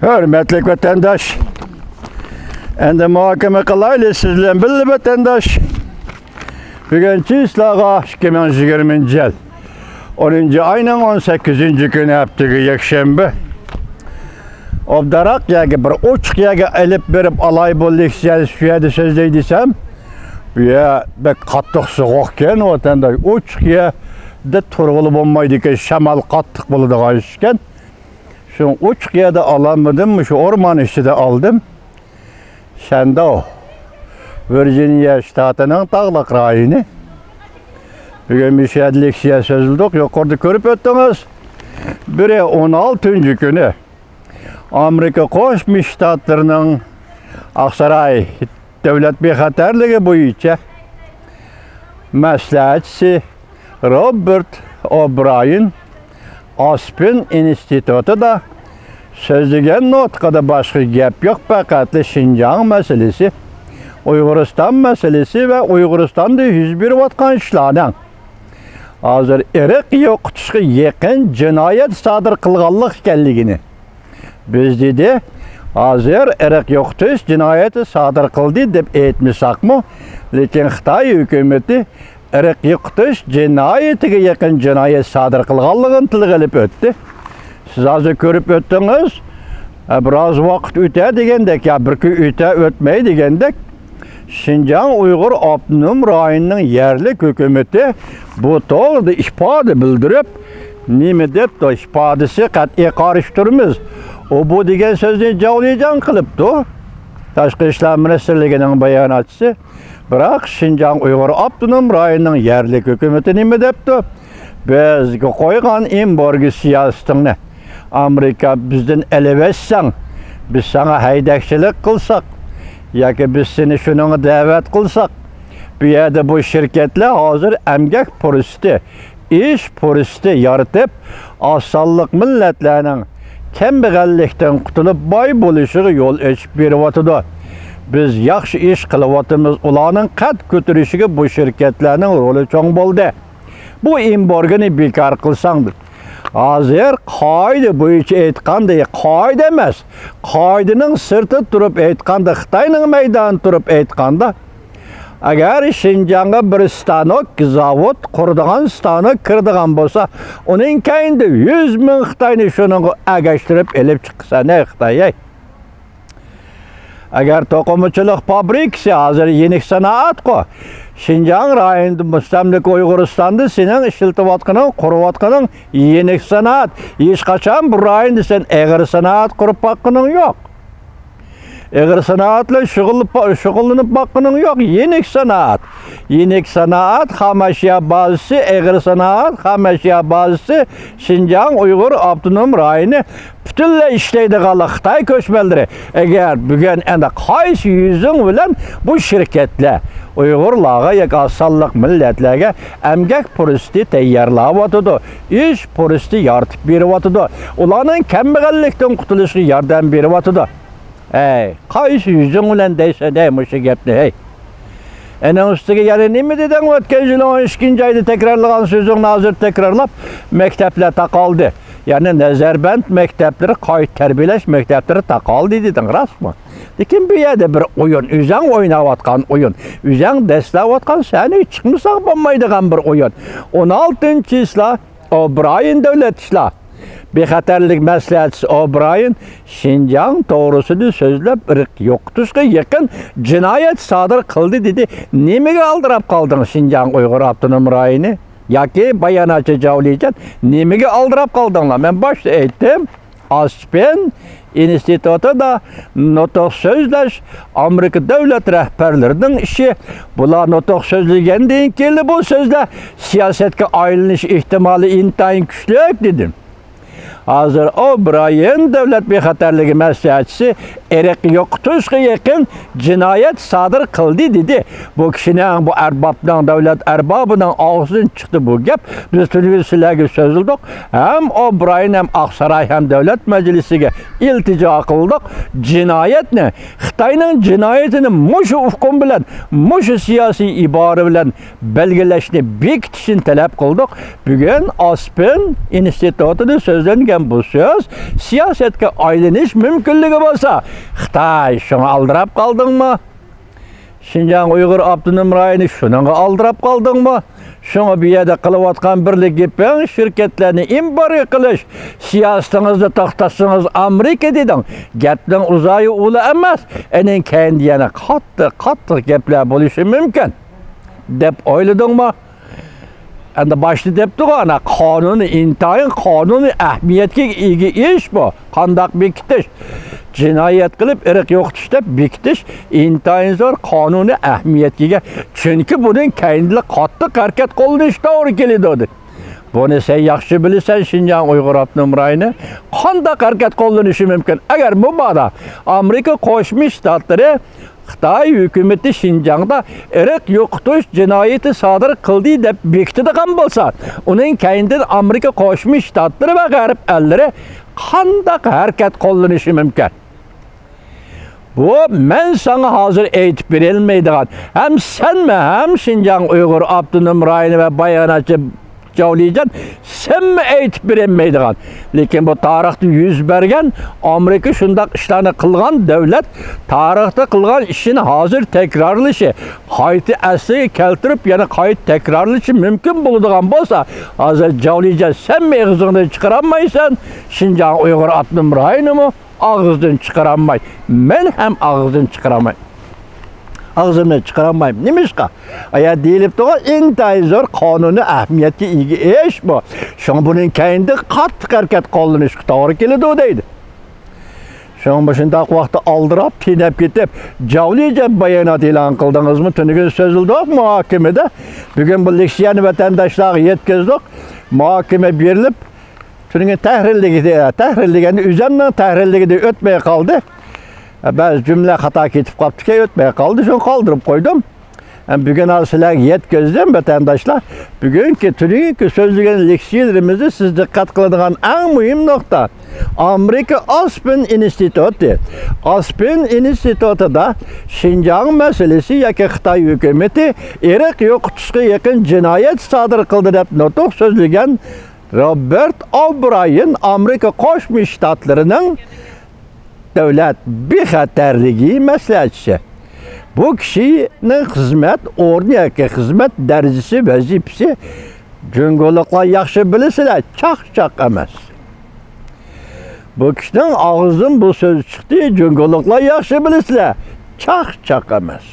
Hürmetli vatandaş, endi muhakeme kılaylı sizden bildi vatandaş. Bugünkü islaha 2020 yıl 10. ayının 18. günü haftaga yakshanba. Obdarak yagi bir uçqiyaga elip berip alay bo'ldik suyadi so'zlay desam, bu ya bek qattiq sovuq ekan vatandaş. Uçqiyada turg'ili bo'lmaydi ekan, shamol qattiq bo'ladigan ish ekan. Şu uçqiyada alamadım, şu orman içinde aldım. Şenda o. Virginia ştatının dağlık rayını. Bugün bir şeylik sözüldük. Yukarıda görüp öttünüz. Biri 16. günü Amerika Koşmuş Ştatlarının Aksaray Devlet Bexaterligi boyunca məsləhətçisi Robert O'Brien Aspen İnstitutu da sözlügen notkada başka gap yok, fakat Şinjan meselesi, Uyguristan meselesi ve Uyguristan'da 101 vatkan işlerden hazır Irak yoqutuşqa yakın cinayet sadır kılganlık ekanligini biz dedi, hazır Irak yoqutuş cinayeti sadır kıldı deb aytmasakmı, lekin Xitoy hükümeti Irak yoqutuş cinayetiga yakın cinayet sadır kılganlığını tilga ilib o'tdi. Siz hazır görüp öttünüz, biraz vakit öte degandek, ya bir gün öte ötmeyi degandek, Şinjan Uygur Abdunum rayonunun yerlik hükümeti bu doğruda ifade bildirip, nime dep de ifadesi qat'iy qarshi o bu degen sözünü cavlayan kılıptı. Tashqi ishlar ministrligining bayonotchisi. Biroq Şinjan Uygur Abdunum rayonunun yerlik hükümeti nime depti? Biz qo'ygan embargo siyasetini Amerika bizden elevetsang, biz sana haydakçılık kılsak, ya ki biz seni şunun davet kılsak, bu yerde bu şirketler hazır emgek puristi, iş puristi yaratıp, asallık milletlerinin kembeğellikten kutulup bay buluşuğu yol açıp berivatıdı. Biz yaxşı iş kılıvatımız ulanın kat götürüşüge bu şirketlerinin rolü çoğun boldu. Bu embargoni bekar kılsandır. Hazır qoida bo'yicha aytganda, qoida emas, qoidaning sirti turib aytganda, Xitoyning maydoni turib aytganda, agar Şinjanga bir stanok, zavod quradigan stanok kiradigan bo'lsa, uning kayinda 100 ming Xitoyni shuning agashtirib elib chiqsa ne Xitoy? Agar to'qimachilik fabrikasi hazır yenik sanoat qo, Şinjan rayonida mustamlik Uyg'uristonda sening ishlatayotganing, qurayotganing yenik sanoat. Hech qachon bu rayonda sen egri sanoat qurib boqqaning yo'q. Egri sanoatla shug'ullanib boqqaning yo'q. Yenik sanoat. Yenik sanoat xomashyo bazasi, egri sanoat xomashyo bazasi Şinjan Uygur Abdunum rayoni butunlay ishlaydigan Xitoy ko'chmanlari. Agar bugun endi qaysi yuzing bilan bu shirkatlar Uygurlarga yak asallık milletlerge emgek puristi tayyorlayotdi, iş puristi yaratib beriyotdi. Ularning kambag'allikdan qutulishga yordam beriyotdi. Hey, qaysi yuzing bilan deysan, ey mushu gapni, hey. Ening ustiga yana nima deding? O'tgan yil 12 oyda takrorlagan so'zingni hozir takrorlab, maktablar taqoldi. Yani Nazarband maktablari, qayta tarbiyalash maktablari taqoldi deding, rostmi? Lekin bu yerda bir oyun, o'zing o'ynayotgan oyun, o'zing daslayotgan, seni chiqmasak bo'lmaydigan bir oyun. 16-islar O'Brien davlat ishlar bexatarlik maslahatchisi O'Brien Şinjan to'g'risida so'zlab, irq yo'qotishga yaqin jinoyat sodir qildi dedi. Nimaga aldirab qolding Şinjan Uygur Abdunum rayoni? Yoki bayonotchi javlaycan, nimaga aldirab qoldinglar? Men boshda aytdim, Aspen İnstitutu da notoq sözlash Amerika davlat rahbarlarining ishi. Bular notoq so'zlagandan keyin bu so'zlar siyosatga aylanish ehtimoli intayin kuchli dedim. Hazır O'Brien davlat bexatarligi maslahatchisi irq yo'qotishga yaqin jinoyat sodir qildi dedi. Bu kishining, bu arbobning, davlat arbobining og'zidan chiqdi bu gap. Biz turli sizlarga so'zildik. Ham O'Brien ham Oqsaroy ham davlat majlisiga iltijo qildik. Jinoyatni, Xitoyning jinoyatini mushu hukm bilan, mushu siyosiy ibora bilan belgilashni bekitishni talab qildik. Bugun Aspen institutida so'zlangan bu so'z siyosatga aylanish mumkinligi bo'lsa, Xitoy shuni aldirab qoldingmi? Xinjiang Uyg'ur avtonom rayoni shunga aldirab qoldingmi? Şunu bir yerdə qılıbatqan birlik gepən şirketlərini imbari qilish, siyasetinizdə taxtasınız Amerika dedin. Gepdən uzayı ulu emas. Enin kendi yana qattiq geplər buluşu mümkün. Dep oyladınmı? Endi başlı depdi ana qonuni intayin qonuni ahamiyatga ega ish bu. Qandaq bekitish, jinoyat qilib irq yo'qotish deb bekitish intayin zo'r qonuni ahamiyatga ega. Chunki buning kendili qattiq harakat qilinishi to'g'ri keladi. Buni sen yaxshi bilasan, Xinjiang Uyg'ur avtonom rayoni qandaq harakat qilinishi mumkin. Agar bu bada Amerika Qo'shma Shtatlari Xitoy hukumati Xinjiangda irq yo'qotish jinoyati sodir qildi deb bekitadigan bo'lsa, uning keyindan Amerika Qo'shma Shtatlari va G'arb ellari qandaq harakat qilinishi mumkin? Bu men sana hozir aytib berilmaydigan, ham senmi, ham Xinjiang Uyg'ur avtonom rayoni va bayonotchi Javlijan senmi aytib berilmaydigan. Lekin bu tarixda yuz bergan Amerika shundaq ishlarni qilgan davlat tarixda qilgan ishini hozir takrorlashi, qayta asliga keltirib yana qayta takrorlashi mumkin bo'ladigan bo'lsa, hozir Javlijan senmi og'zingdan chiqarammaysan? Xinjiang Uyg'ur avtonom rayonimi og'zdan chiqaramay. Men ham og'zdan chiqaramay. Ağzımdan çıkaramayım. Nimişka? Ya deyilip de intayin zor kanuni ahamiyatga ega ish bu. Şun bunun kendi qattiq harakat qilinishi to'g'ri keladi o deydi. Şun başındaq vaqtda aldırab, tinab ketib, Javlijan bayonot e'lon qildingizmi? Tuniga so'zildik muhokamada. Bugun bu leksiyani vatandoshlarga yetkazdik. Muhokama berilib, tuniga tahrirligini o'zimning tahrirligida o'tmay qoldi. Bazı cümle hata ketib qaptı ötmeye kaldı. Şunu kaldırıp koydum. Bugün sizlerge yetkazdim vatandaşlar. Bugünkü tününkü sözlügen leksiyalarımızda siz dikkat kıladığın en mühim nokta. Amerika Aspen institutu. Aspen institutuda Xinjiang meselesi yaki Xitoy hükümeti irq yo'qotishga yaqin jinoyat sodir qildi deb nutq so'zlagan Robert O'Brien Amerika Qo'shma Shtatlarining davlat bexatarligi maslahatchisi. Bu kishining xizmat o'rni yoki xizmat darajasi vazifasi jungo'liqlar yaxshi bilasizlar, chaq emas. Bu kishining og'zidan bu so'z chiqdi, jungo'liqlar yaxshi bilasizlar, chaq emas.